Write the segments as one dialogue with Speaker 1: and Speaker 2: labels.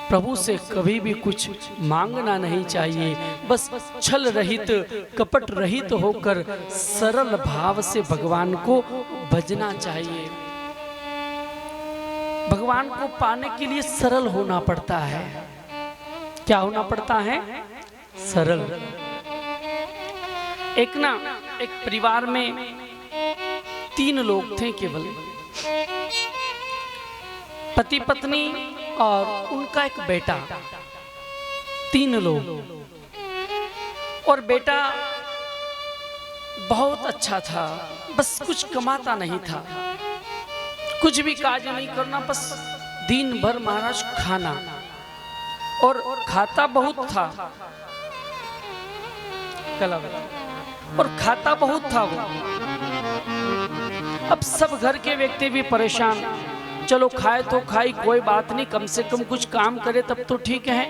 Speaker 1: प्रभु से कभी भी कुछ मांगना नहीं चाहिए, बस छल रहित कपट रहित होकर सरल भाव से भगवान को भजना चाहिए। भगवान को पाने के लिए सरल होना पड़ता है। क्या होना पड़ता है? सरल। एक परिवार में 3 लोग थे केवल, पति पत्नी और उनका एक बेटा। 3 लोग। और बेटा बहुत अच्छा था, बस कुछ कमाता नहीं था, कुछ भी काज नहीं करना, बस दिन भर महाराज खाना, और खाता बहुत था, और खाता बहुत था वो। अब सब घर के व्यक्ति भी परेशान, चलो खाए तो खाई, कोई बात नहीं, कम से कम कुछ काम करे तब तो ठीक है,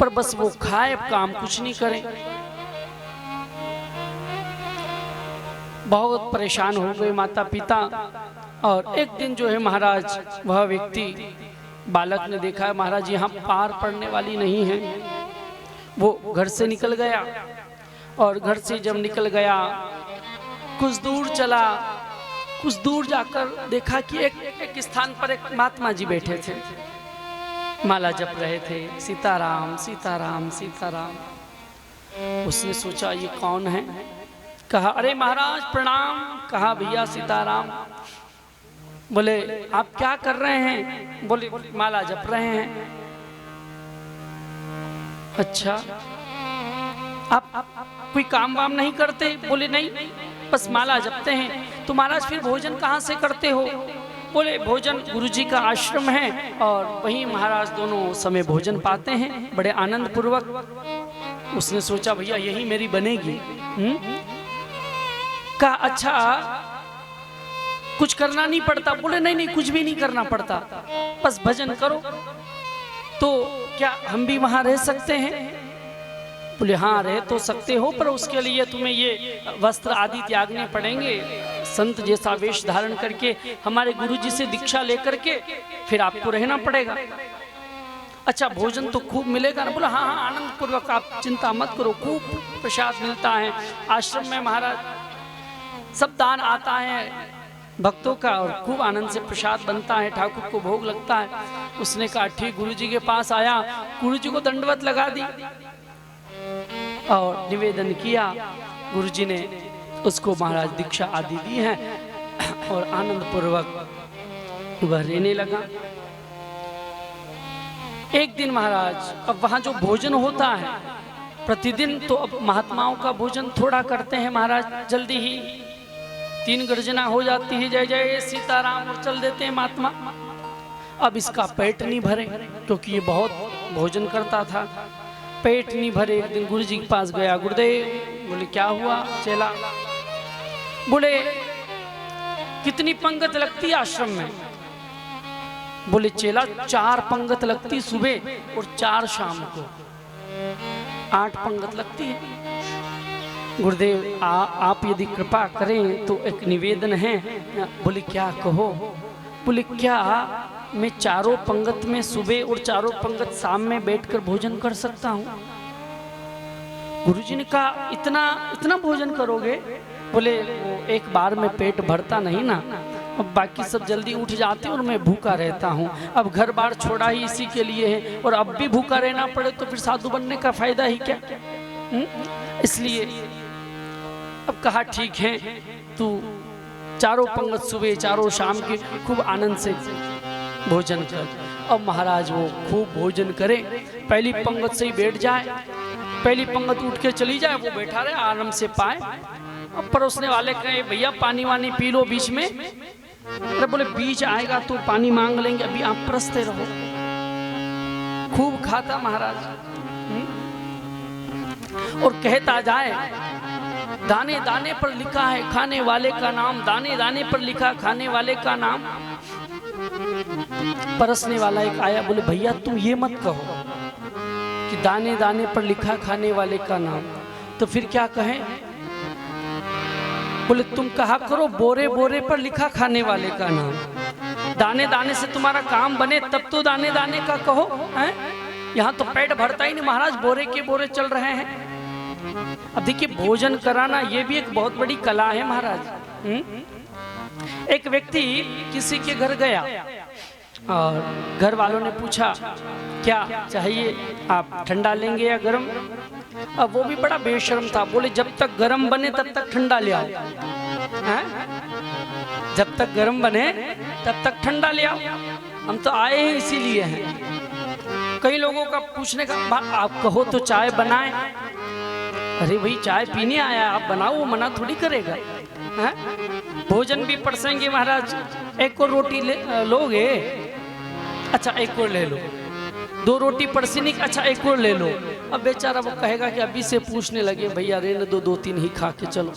Speaker 1: पर बस वो खाए, अब काम कुछ नहीं करे। बहुत परेशान हो गए माता पिता। और एक दिन जो है महाराज, वह व्यक्ति बालक ने देखा है महाराज यहाँ पार पड़ने वाली नहीं है, वो घर से निकल गया। और घर से जब निकल गया, कुछ दूर चला, कुछ दूर जाकर देखा कि एक स्थान पर एक महात्मा जी बैठे थे, माला जप रहे थे, सीताराम सीताराम सीताराम। उसने सोचा ये कौन है? कहा अरे महाराज प्रणाम। कहा भैया सीताराम। बोले आप क्या कर रहे हैं? बोले माला जप रहे हैं। अच्छा, आप कोई काम वाम नहीं करते? बोले नहीं, बस माला जपते हैं। तो महाराज फिर भोजन कहाँ से करते हो? बोले भोजन गुरुजी का आश्रम है और वहीं महाराज दोनों समय भोजन पाते हैं बड़े आनंद पूर्वक। उसने सोचा भैया यही मेरी बनेगी। कहा अच्छा कुछ करना नहीं पड़ता? बोले नहीं नहीं, कुछ भी नहीं करना पड़ता, बस भजन करो। तो क्या हम भी वहां रह सकते हैं? बोले हाँ रह तो सकते हो, पर उसके लिए तुम्हें ये वस्त्र आदि त्यागने पड़ेंगे, संत जैसा वेश धारण करके हमारे गुरुजी से दीक्षा लेकर के फिर आपको रहना पड़ेगा। अच्छा भोजन तो खूब मिलेगा ना? बोला हाँ हाँ आनंद पूर्वक, आप चिंता मत करो, खूब प्रसाद मिलता है आश्रम में महाराज, सब दान आता है भक्तों का और खूब आनंद से प्रसाद बनता है, ठाकुर को भोग लगता है। उसने कहा ठीक। गुरुजी के पास आया, गुरुजी को दंडवत लगा दी और निवेदन किया। गुरुजी ने उसको महाराज दीक्षा आदि दी है और आनंद पूर्वक वह रहने लगा। एक दिन महाराज, अब वहां जो भोजन होता है प्रतिदिन, तो अब महात्माओं का भोजन थोड़ा करते हैं महाराज, जल्दी ही 3 गर्जना हो जाती है जय जय सीताराम और चल देते हैं महात्मा। अब इसका पेट नहीं भरे क्योंकि ये बहुत भोजन करता था, पेट नहीं भरे। एक दिन गुरुजी के पास गया, गुरुदेव। बोले क्या हुआ चेला? बोले कितनी पंगत लगती आश्रम में? बोले चेला 4 पंगत लगती सुबह और 4 शाम को, 8 पंगत लगती है। गुरुदेव आप यदि कृपा करें तो एक निवेदन है। बोले क्या कहो? बोले क्या मैं 4 पंगत में सुबह और 4 पंगत शाम में बैठकर भोजन कर सकता हूँ? गुरुजी ने कहा इतना भोजन करोगे? बोले एक बार में पेट भरता नहीं ना, अब बाकी सब जल्दी उठ जाते और मैं भूखा रहता हूँ। अब घर बार छोड़ा ही इसी के लिए है, और अब भी भूखा रहना पड़े तो फिर साधु बनने का फायदा ही क्या? इसलिए अब कहा ठीक है, तू 4 पंगत सुबह 4 शाम के खूब आनंद से भोजन कर। अब महाराज वो खूब भोजन करे, पहली पंगत से ही बैठ जाए, पहली पंगत उठ के चली जाए, वो बैठा रहे आराम से पाए। अब परोसने वाले कहे भैया पानी वानी पी लो बीच में। अरे बोले बीच आएगा तो पानी मांग लेंगे, अभी आप परसते रहो। खूब खाता महाराज और कहता जाए दाने दाने पर लिखा है खाने वाले का नाम, दाने दाने पर लिखा खाने वाले का नाम। परसने वाला एक आया, बोले भैया तुम ये मत कहो कि दाने दाने पर लिखा खाने वाले का नाम, तो फिर क्या कहें? बोले तुम कहा करो बोरे बोरे पर लिखा खाने वाले का नाम। दाने दाने से तुम्हारा काम बने तब तो दाने दाने का कहो हैं। यहाँ तो पेट भरता ही नहीं महाराज, बोरे के बोरे चल रहे हैं। अब देखिए भोजन कराना ये भी एक बहुत बड़ी कला है महाराज। एक व्यक्ति किसी के घर गया और घर वालों ने पूछा क्या चाहिए, आप ठंडा लेंगे या गरम। अब वो भी बड़ा बेशर्म था, बोले जब तक गरम बने तब तक ठंडा ले आओ। हैं? जब तक गरम बने तब तक ठंडा ले आओ, हम तो आए हैं इसीलिए हैं। कई लोगों का पूछने का आप कहो तो चाय बनाएं। अरे भाई चाय पीने आया, आप बनाओ, वो मना थोड़ी करेगा। हैं? भोजन भी परसेंगे महाराज, एक और रोटी लोगे, अच्छा एक और ले लो। 2 रोटी परसीनी, अच्छा एक और ले लो। अब बेचारा वो कहेगा कि अभी से पूछने लगे भैया रहने दो, 2-3 ही खा के चलो।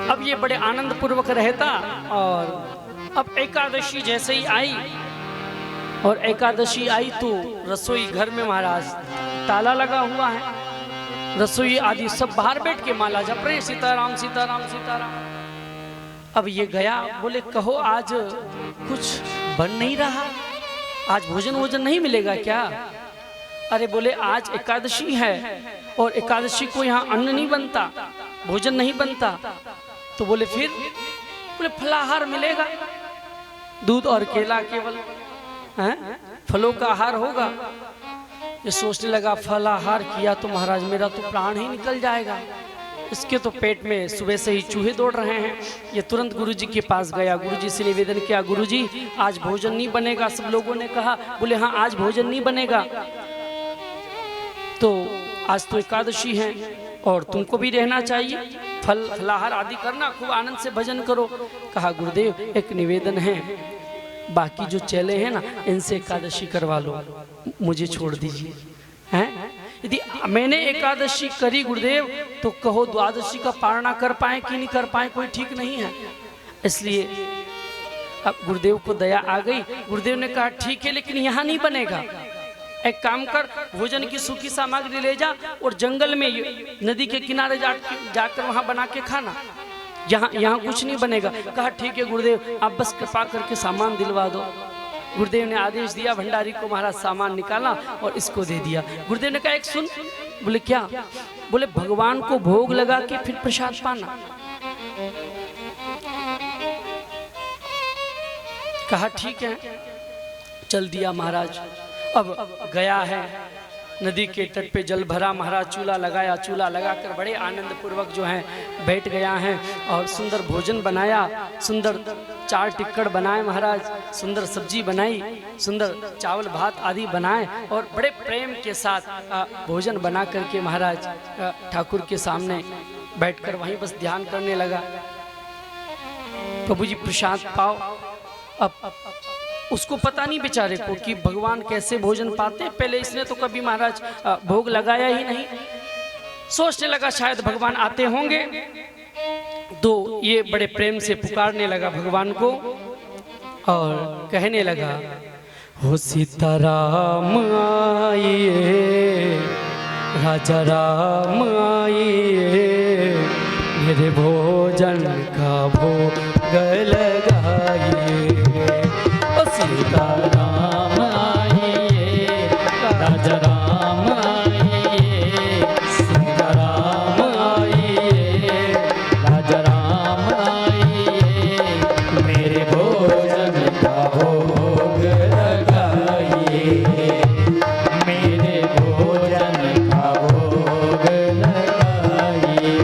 Speaker 1: अब ये बड़े आनंद पूर्वक रहता। और अब एकादशी जैसे ही आई, और एकादशी आई तो रसोई घर में महाराज ताला लगा हुआ है। रसोई आदि सब बाहर बैठ के माला जप रहे, सीताराम सीताराम सीताराम। अब ये गया, बोले कहो आज कुछ बन नहीं रहा, आज भोजन वोजन नहीं मिलेगा क्या। अरे बोले आज एकादशी है और एकादशी को यहाँ अन्न नहीं बनता, भोजन नहीं बनता। तो बोले फिर, बोले फलाहार मिलेगा, दूध और केला केवल, हैं? फलों का आहार होगा। ये सोचने लगा फलाहार किया तो महाराज मेरा तो प्राण ही निकल जाएगा। इसके तो पेट में सुबह से ही चूहे दौड़ रहे हैं। ये तुरंत गुरुजी के पास गया, गुरुजी से निवेदन किया, गुरुजी आज भोजन नहीं बनेगा। सब लोगों ने कहा, बोले हाँ आज भोजन नहीं बनेगा, तो आज तो एकादशी है और तुमको भी रहना चाहिए, फलाहार आदि करना, खूब आनंद से भजन करो। कहा गुरुदेव एक निवेदन है, बाकी जो चेले हैं ना इनसे एकादशी करवा लो, मुझे छोड़ दीजिए। हैं? यदि मैंने एकादशी करी गुरुदेव तो कहो द्वादशी का पारणा कर पाए कि नहीं कर पाए कोई ठीक नहीं है। इसलिए अब गुरुदेव को दया आ गई। गुरुदेव ने कहा ठीक है लेकिन यहाँ नहीं बनेगा, एक काम कर भोजन की सूखी सामग्री ले जा और जंगल में नदी के किनारे जाकर वहाँ बना के खाना, यहाँ कुछ नहीं बनेगा। कहा ठीक है गुरुदेव आप बस कृपा करके सामान दिलवा दो। गुरुदेव ने आदेश दिया, भंडारी को महाराज सामान निकाला और इसको दे दिया। गुरुदेव ने कहा एक सुन। बोले क्या। बोले भगवान को भोग लगा के फिर प्रसाद पाना। कहा ठीक है, चल दिया महाराज। अब गया है नदी के तट पे, जल भरा, महाराज चूल्हा लगाया, चूल्हा लगाकर बड़े आनंद पूर्वक जो है बैठ गया है और सुंदर भोजन बनाया, सुंदर 4 टिक्कड़ बनाए महाराज, सुंदर सब्जी बनाई, सुंदर चावल भात आदि बनाए और बड़े प्रेम के साथ भोजन बना करके महाराज ठाकुर के सामने बैठकर वहीं बस ध्यान करने लगा। प्रभु जी प्रसाद पाओ। अब उसको पता नहीं बेचारे को कि भगवान कैसे भोजन पाते, पहले इसने तो कभी महाराज भोग लगाया ही नहीं। सोचने लगा शायद भगवान आते होंगे, तो ये बड़े प्रेम से पुकारने लगा भगवान को और कहने लगा, हो सीताराम आइए, राजा राम आइए, मेरे भोजन का भोग लगाइए।
Speaker 2: सीताराम आइए, राजा राम आइए, सीताराम आइए, राजा राम आइए, मेरे भोजन का भोग लगाइए, मेरे भोजन का भोग लगाइए।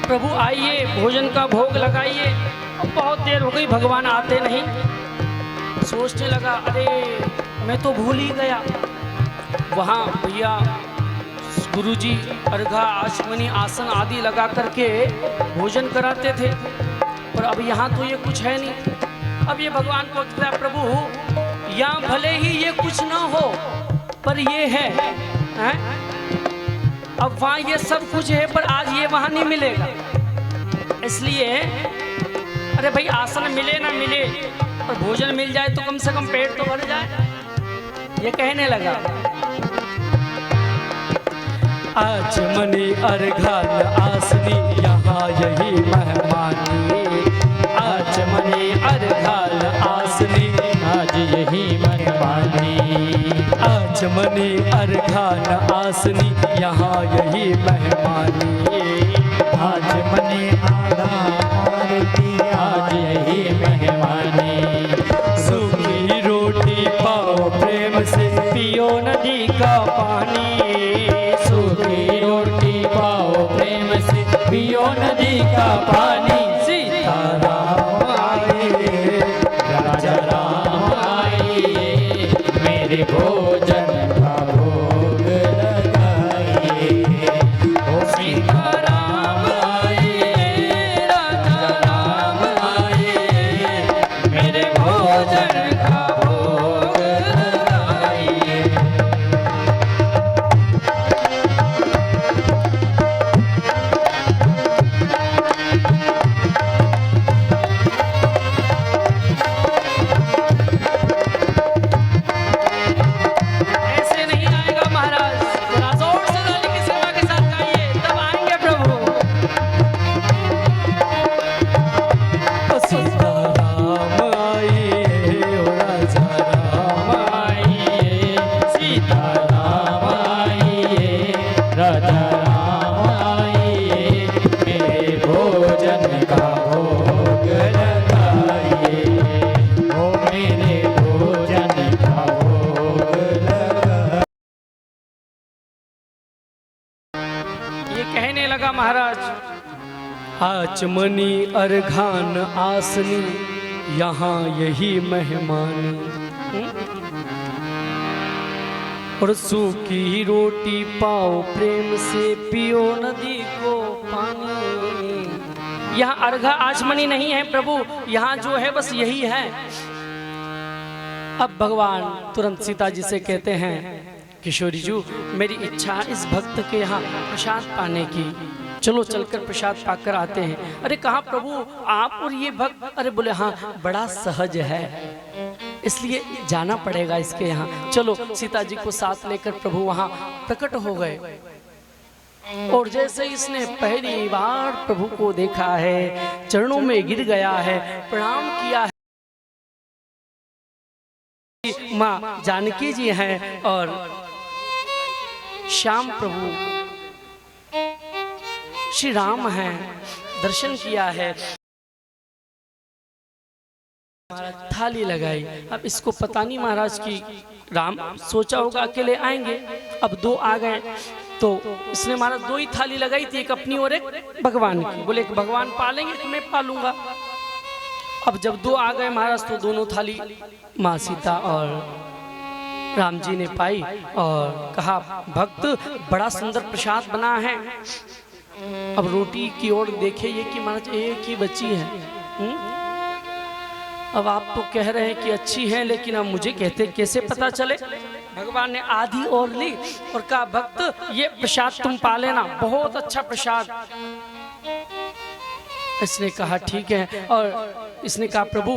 Speaker 1: प्रभु आइए भोजन का भोग लगाइए। अब बहुत देर हो गई भगवान आते नहीं। सोचने लगा अरे मैं तो भूल ही गया, वहाँ भैया गुरुजी अर्घा आचमनी आसन आदि लगा करके भोजन कराते थे, और अब यहाँ तो ये कुछ है नहीं। अब ये भगवान को कहता है प्रभु यहाँ भले ही ये कुछ ना हो पर ये है, अब वहाँ ये सब कुछ है पर आज ये वहाँ नहीं मिलेगा। इसलिए अरे भाई आसन मिले ना मिले और भोजन मिल जाए तो कम से कम पेट तो भर जाए, ये कहने लगा।
Speaker 2: आचमनी अर्घान आसनी यहाँ यही मेहमानी, आचमनी अर्घान आसनी आज यही मेहमानी, आचमनी अर्घान आसनी यहाँ यही मेहमानी, आचमनी आरती आज यही मेहमानी। सूखी रोटी पाओ प्रेम से पियो नदी का पानी, सूखी रोटी पाओ प्रेम से पियो नदी का पानी। सीताराम आए राजा राम आए, मेरे भोजन का भोग लगाइए। ओ सीताराम आए राजा राम आए, मेरे भोजन का भोग लगाइए।
Speaker 1: ऐसे नहीं आएगा महाराज, थोड़ा जोर से लाली की सेवा के साथ गाइए तब आएंगे प्रभु।
Speaker 2: सीताराम आए ओ राजा राम आए, सीताराम आए राजा राम आए, मेरे भोजन का भोग लगाइए। ओ मेरे भोजन का भोग लगाइए।
Speaker 1: ये कहने लगा महाराज,
Speaker 2: आचमनी अर्घान आसनी यहाँ यही मेहमानी, और सूखी रोटी पाओ प्रेम से पियो नदी को पानी।
Speaker 1: यहाँ अर्घा आचमनी नहीं है प्रभु, यहाँ जो है बस यही है। अब भगवान तुरंत सीता जी से कहते हैं किशोरी जी मेरी इच्छा है इस भक्त के यहाँ प्रसाद पाने की, चलो चलकर प्रसाद पाकर आते हैं। अरे कहाँ प्रभु आप और ये भक्त? अरे बोले हाँ बड़ा सहज है इसलिए जाना पड़ेगा इसके यहाँ। चलो सीता जी को साथ लेकर प्रभु वहाँ प्रकट हो गए, और जैसे इसने पहली बार प्रभु को देखा है, चरणों में गिर गया है, प्रणाम किया है। माँ जानकी जी हैं और श्याम प्रभु श्री राम हैं, दर्शन किया है, थाली लगाई। अब इसको पता नहीं महाराज की राम सोचा होगा अकेले आएंगे, अब दो आ गए तो इसने महाराज दो ही थाली लगाई थी, एक अपनी और एक भगवान की। बोले एक भगवान पालेंगे तो मैं पालूंगा। अब जब दो आ गए महाराज तो दोनों थाली माँ सीता और राम जी ने पाई और कहा भक्त बड़ा सुंदर प्रसाद बना है। अब रोटी की ओर देखे ये कि महाराज एक ही बची है। अब आप तो कह रहे हैं कि अच्छी है, लेकिन अब मुझे कहते कैसे पता चले। भगवान ने आधी और ली और कहा भक्त ये प्रसाद तुम पा लेना, बहुत अच्छा प्रसाद। इसने कहा ठीक है, और इसने कहा प्रभु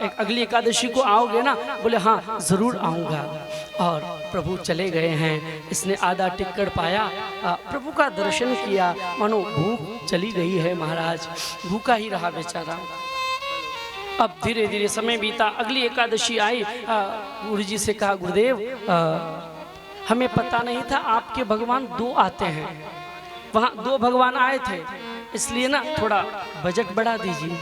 Speaker 1: एक अगली एकादशी को आओगे ना? बोले हाँ जरूर आऊँगा। और प्रभु चले गए हैं। इसने आधा टिक्कड़ पाया, प्रभु का दर्शन किया, मानो भूख चली गई है महाराज, भूखा ही रहा बेचारा। अब धीरे धीरे समय बीता, अगली एकादशी आई। गुरु जी से कहा गुरुदेव हमें पता नहीं था आपके भगवान दो आते हैं, वहाँ दो भगवान आए थे, इसलिए ना थोड़ा बजट बढ़ा दीजिए,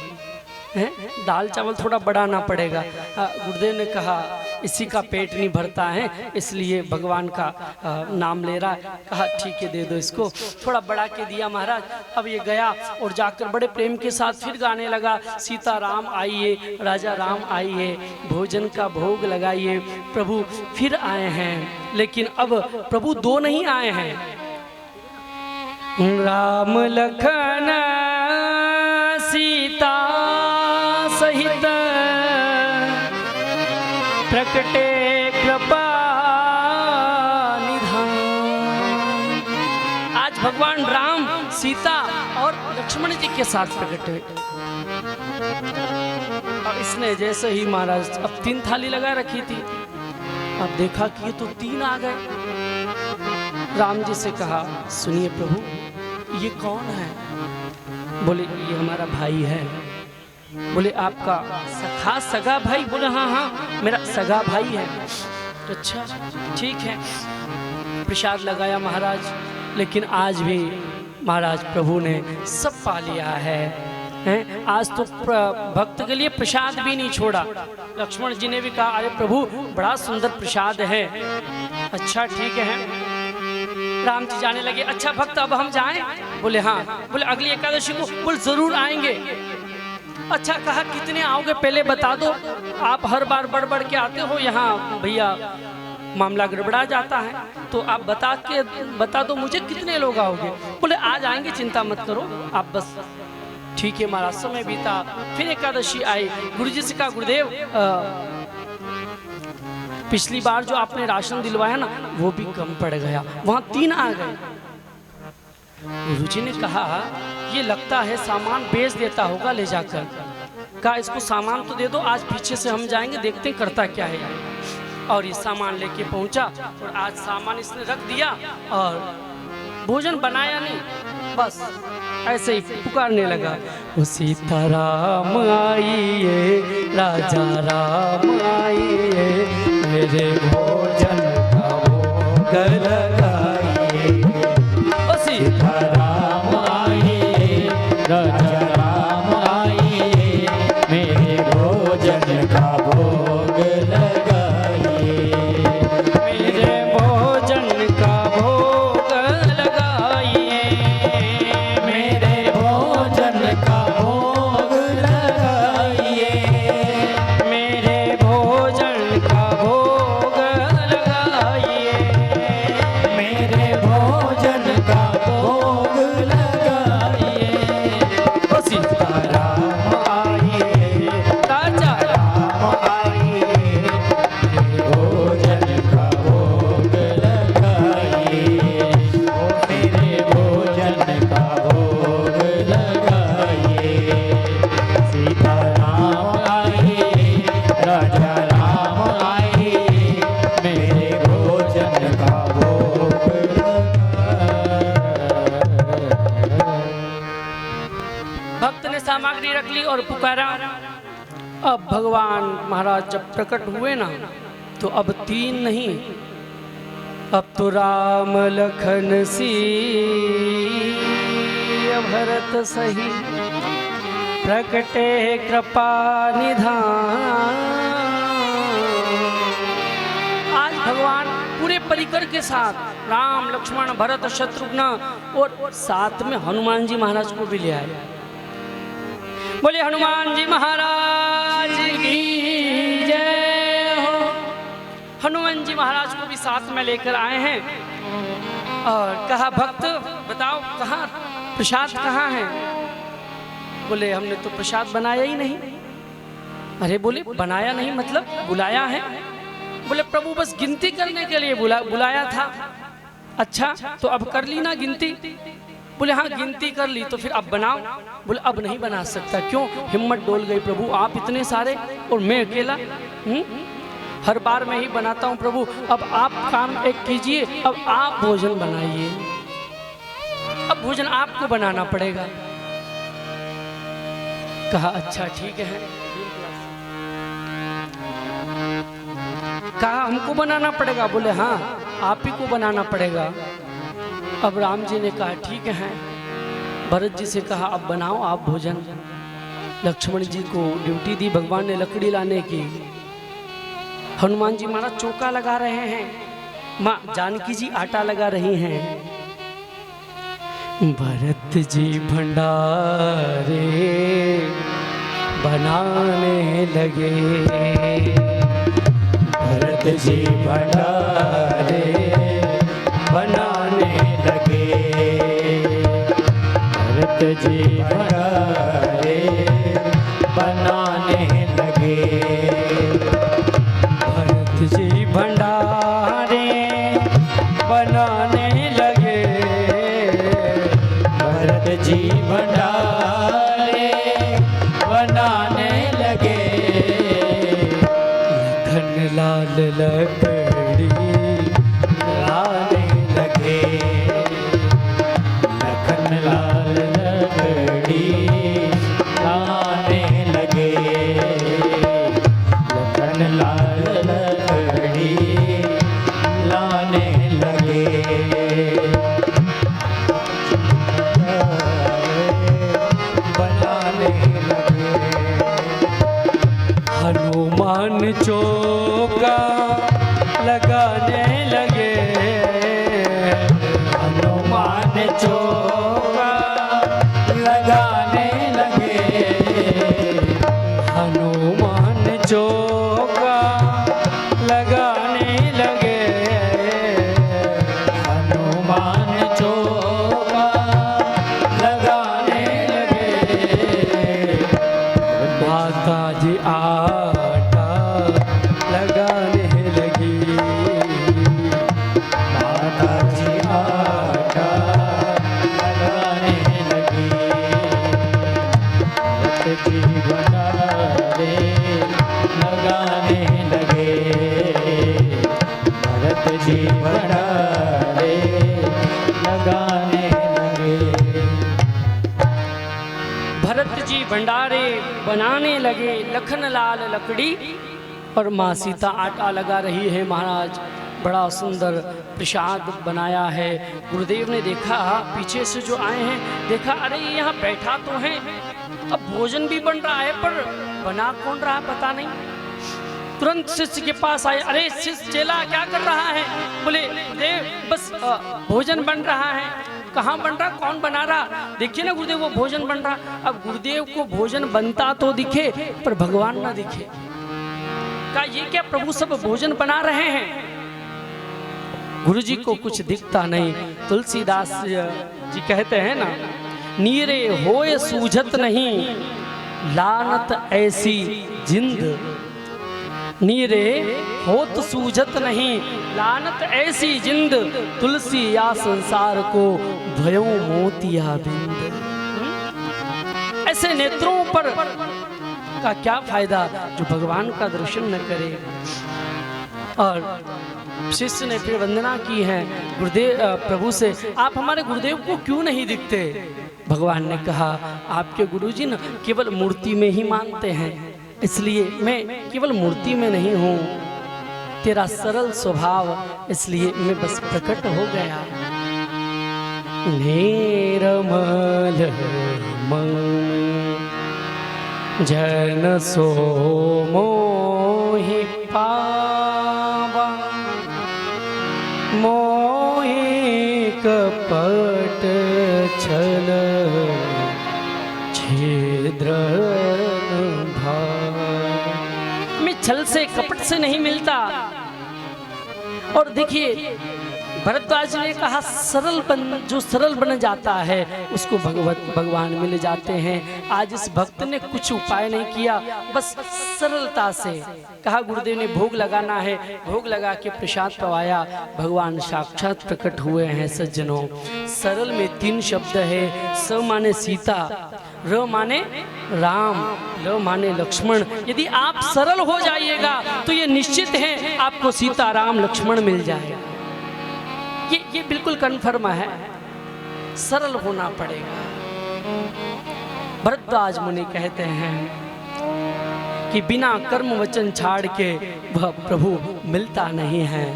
Speaker 1: हैं दाल चावल थोड़ा बढ़ाना पड़ेगा। गुरुदेव ने कहा इसी का पेट नहीं भरता है, इसलिए भगवान का नाम ले रहा है। कहा ठीक है दे दो इसको, थोड़ा बढ़ा के दिया महाराज। अब ये गया और जाकर बड़े प्रेम के साथ फिर गाने लगा, सीता राम आइए, राजा राम आइए, भोजन का भोग लगाइए। प्रभु फिर आए हैं, लेकिन अब प्रभु दो नहीं आए हैं, राम लखन सीता सहित प्रकटे कृपा निधान। आज भगवान राम सीता और लक्ष्मण जी के साथ प्रकट हुए। और इसने जैसे ही महाराज अब 3 थाली लगा रखी थी, अब देखा कि ये तो 3 आ गए। राम जी से कहा, सुनिए प्रभु ये कौन है? बोले ये हमारा भाई है। बोले आपका सखा सगा भाई? बोले हाँ हाँ मेरा सगा भाई है। तो अच्छा ठीक है। प्रसाद लगाया महाराज, लेकिन आज भी महाराज प्रभु ने सब पा लिया है। हैं? आज तो भक्त के लिए प्रसाद भी नहीं छोड़ा। लक्ष्मण जी ने भी कहा, अरे प्रभु बड़ा सुंदर प्रसाद है। अच्छा ठीक है। राम जी जाने लगे, अच्छा भक्त अब हम जाएं? बोले हाँ। बोले अगली एकादशी को? बोले जरूर आएंगे। अच्छा कहा कितने आओगे पहले बता दो, आप हर बार बढ़ बढ़ के आते हो, यहाँ भैया मामला गड़बड़ा जाता है, तो आप बता दो मुझे कितने लोग आओगे। बोले आज आएंगे, चिंता मत करो आप बस। ठीक है महाराज। समय बीता, फिर एकादशी आई। गुरु जी से कहा, गुरुदेव पिछली बार जो आपने राशन दिलवाया ना वो भी कम पड़ गया, वहां 3 आ गए। गुरु जी ने कहा ये लगता है सामान बेच देता होगा ले जाकर। कहा इसको सामान तो दे दो, आज पीछे से हम जाएंगे देखते हैं करता क्या है। और ये सामान लेके पहुंचा और आज सामान इसने रख दिया और भोजन बनाया नहीं, बस ऐसे ही पुकारने लगा, वो सीताराम आइए, राजा राम आइए, मेरे भोजन का भोग लगाइए। ओ सीताराम आइए, राजा राम आइए, मेरे भोजन का भोग लगाइए, मेरे भोजन का भोग लगाइए, मेरे भोजन का भोग लगाइए, मेरे भोजन का भोग लगाइए, मेरे भोजन का भोग लगाइए। ओ सीताराम आइए, राजा राम आइए, मेरे भोजन का भोग लगाइए, ओ मेरे भोजन का भोग लगाइए। सीताराम आइए, राजा राम आइए, मेरे भोजन का भोग भक्त ने सामग्री रख ली और पुकारा। अब भगवान महाराज जब प्रकट हुए ना तो अब 3 नहीं, अब तो राम लखन सीय भरत सही प्रकटे कृपा निधान। आज भगवान पूरे परिकर के साथ राम लक्ष्मण भरत शत्रुघ्न और साथ में हनुमान जी महाराज को भी ले आए। बोले हनुमान जी महाराज की जय हो। हनुमान जी महाराज को भी साथ में लेकर आए हैं और कहा भक्त बताओ कहाँ प्रसाद कहाँ है? बोले हमने तो प्रसाद बनाया ही नहीं। अरे बोले बनाया नहीं मतलब बुलाया है? बोले प्रभु बस गिनती करने के लिए बुलाया था। अच्छा तो अब कर ली ना गिनती? बोले हाँ गिनती कर ली, तो फिर अब बनाओ। बोले अब नहीं बना सकता। क्यों? हिम्मत डोल गई प्रभु, आप इतने सारे और मैं अकेला। हर बार मैं ही बनाता हूँ प्रभु, अब आप काम एक कीजिए, अब आप भोजन बनाइए, अब भोजन आपको बनाना पड़ेगा। कहा अच्छा ठीक है। कहा हमको बनाना पड़ेगा? बोले हाँ आप ही को बनाना पड़ेगा। अब राम जी ने कहा ठीक है। भरत जी से कहा अब बनाओ आप भोजन। लक्ष्मण जी को ड्यूटी दी भगवान ने लकड़ी लाने की। हनुमान जी महाराज चौका लगा रहे हैं, माँ जानकी जी आटा लगा रही हैं। भरत जी भंडारे बनाने लगे, भरत जी भंडारे बनाने लगे।
Speaker 3: जी भंडारे बनाने लगे।
Speaker 2: भरत जी भंडारे बनाने लगे।
Speaker 3: भरत जी भंडारे बनाने लगे।
Speaker 2: लखन लाल लकड़ी
Speaker 3: लाने लगे। लखन लाल लकड़ी लाने लगे। लखन लाल लकड़ी लाने लगे। बनाने लगे।
Speaker 2: हनुमान चौका लगाने लगे।
Speaker 3: हनुमान चौका लगाने लगे।
Speaker 2: हनुमान चौका लगाने लगे।
Speaker 3: हनुमान चौका लगाने लगे।
Speaker 2: माता जी आटा लगाने लगी।
Speaker 3: माता जी आटा लगाने लगी। भरत जी भंडारे लगाने लगे। भरत जी भंडारे लगाने लगे।
Speaker 1: भरत जी भंडारे बनाने लगे। लखन लाल लकड़ी और माँ सीता आटा लगा रही है। महाराज बड़ा सुंदर प्रसाद बनाया है। गुरुदेव ने देखा, पीछे से जो आए हैं देखा, अरे ये यहाँ बैठा तो है, अब भोजन भी बन रहा है पर बना कौन रहा है पता नहीं। तुरंत शिष्य के पास आए, अरे शिष्य चेला क्या कर रहा है? बोले देव बस भोजन बन रहा है। कहाँ बन रहा, कौन बना रहा? देखिए ना गुरुदेव वो भोजन बन रहा। अब गुरुदेव को भोजन बनता तो दिखे पर भगवान ना दिखे। कहा ये क्या प्रभु सब भोजन बना रहे हैं? गुरुजी को कुछ दिखता नहीं। तुलसीदास जी कहते हैं ना, नीरे होए सूझत नहीं लानत ऐसी जिंद। नीरे होत सूझत नहीं लानत ऐसी जिंद। तुलसी या संसार को भयो मोतिया बिंद। ऐसे नेत्रों पर का क्या फायदा जो भगवान का दर्शन न करे। और शिष्य ने फिर वंदना की है गुरुदेव प्रभु से, आप हमारे गुरुदेव को क्यों नहीं दिखते? भगवान ने कहा आपके गुरुजी न केवल मूर्ति में ही मानते हैं, इसलिए मैं केवल मूर्ति में नहीं हूँ। तेरा सरल स्वभाव इसलिए मैं बस प्रकट हो गया। निर्मल मन जन सो मोहि पावा। मोहि कपट छल छिद्र मैं छल से कपट से नहीं मिलता। और देखिए भरद्वाज ने कहा जो सरल बन जाता है उसको भगवान मिल जाते हैं। आज इस भक्त ने कुछ उपाय नहीं किया, बस सरलता से कहा गुरुदेव ने भोग लगाना है, भोग लगा के प्रसाद पवाया। भगवान साक्षात प्रकट हुए हैं सज्जनों। सरल में 3 शब्द है। स माने सीता, र माने राम, ल माने लक्ष्मण। यदि आप सरल हो जाइएगा तो ये निश्चित है आपको सीता राम लक्ष्मण मिल जाएगा। ये बिल्कुल कन्फर्म है, सरल होना पड़ेगा। भरद्वाज मुनि कहते हैं कि बिना कर्म वचन छाड़ के वह प्रभु मिलता नहीं है।